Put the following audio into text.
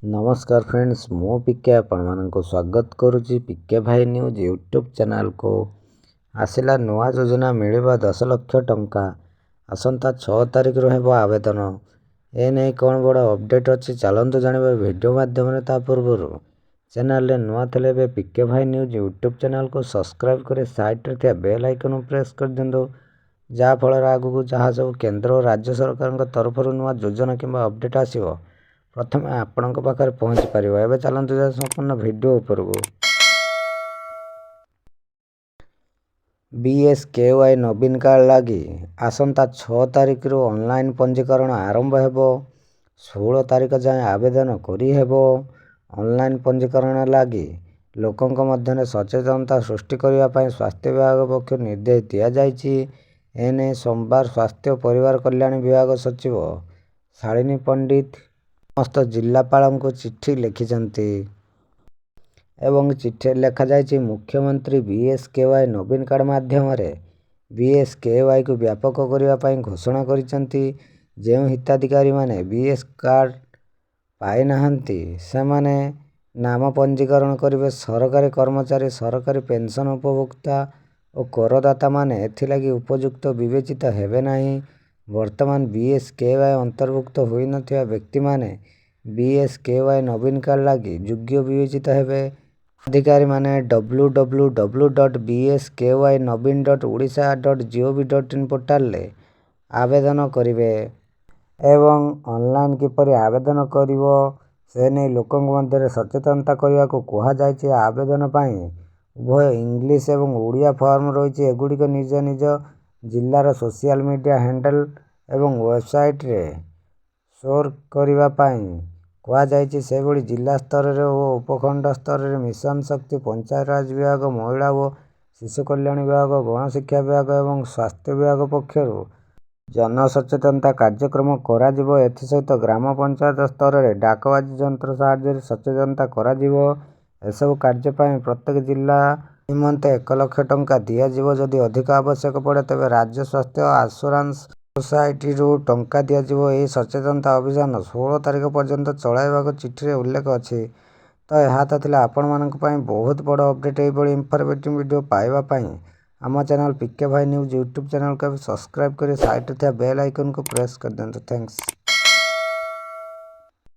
नमस्कार फ्रेंड्स, मो पिके आपण को स्वागत करुच्ची पिके भाई न्यूज यूट्यूब चैनल को। आसला नुआ योजना मिलिबा 10 लाख टंका आसंता 6 तारिख रु आवेदन। एने कौन बड़ा अपडेट अच्छी चलतु जाना वीडियो माध्यम ता पूर्व चैनल रे नुआ थे पिके भाई न्यूज यूट्यूब चैनल को सब्सक्राइब कर साइड रे बेल आइकन प्रेस कर दिंतु, जहाँफल आगू जहाँ सब केंद्र और राज्य सरकार तरफ नुआ योजना कि अपडेट आसो प्रथम आपण पाखे पहुँची पार। एवं चलतु संपूर्ण वीडियो उपरकू। BSKY नवीन कार्ड लगी आसंता 6 तारिख रु ऑनलाइन पंजीकरण आरंभ हेबो। 16 तारिख जाए आवेदन करी हेबो। ऑनलाइन पंजीकरण लगी लोकंक मध्य सचेतनता सृष्टि करने पर स्वास्थ्य विभाग पक्ष निर्देश दिया जायछि। एने सोमवार स्वास्थ्य और परिवार कल्याण विभाग सचिव शालिनी पंडित समस्त जिलापाल को चिट्ठी लिखिछन्ति एवं चिट्ठी लेखा जायछि मुख्यमंत्री BSKY नवीन कार्ड माध्यम BSKY को व्यापक करने पर घोषणा करिसन्ति। जो हिताधिकारी माने BS कार्ड पाई नाहंती से माने नाम पंजीकरण करेंगे। सरकारी कर्मचारी, सरकारी पेंशन उपभोक्ता और करदाता माने एथिलागी उपयुक्त विवेचित हेबे नाही। वर्तमान BSKY अंतर्भुक्त होई नथिया व्यक्ति माने BSKY नवीन कार्ड लगी योग्य विवेचित हेबे। अधिकारी माने www.bskynaveen.odisha.gov.in पोर्टाल ले आवेदन करिवे एवं ऑनलाइन किपरि आवेदन करिवो से नहीं लोकंक मध्य सचेतनता करने को कहा जायछि। आवेदन पाई उभय इंग्लिश एवं ओडिया फॉर्म रही। एगुड़िक निज निज जिलार सोशल मीडिया हैंडल एवं वेबसाइट रे शेयर करने कहा जायछि। से भली जिला स्तर रे और उपखंड स्तर रे मिशन शक्ति, पंचायत राज विभाग, महिला और शिशु कल्याण विभाग, गणशिक्षा विभाग एवं स्वास्थ्य विभाग पक्षर जनसचेतनता कार्यक्रम करा जिवो। एथि सहित ग्राम पंचायत स्तर रे डाकबाजी यंत्र साहाय्य सचेतनता करा जिवो। एसबु कार्य पाई प्रत्येक जिला निमंते 1 लाख टंका दिया जिवो। जदि अधिक आवश्यक पड़े तेबे राज्य स्वास्थ्य आश्योरेंस सोसाइटी रु टंका दिया जिवो। एही सचेतनता अभियान 16 तारिख पर्यंत चलाइबाक चिठी रे उल्लेख अछि। तो यह तो थिला आपण मानक पई बहुत बड़ अपडेट। एही इनफॉरमेटिव वीडियो पाइबा पई आम चैनल पिके भाई न्यूज यूट्यूब चैनल को सब्सक्राइब कर साइड रे बेल आइकन को प्रेस कर देंतु। थैंक्स।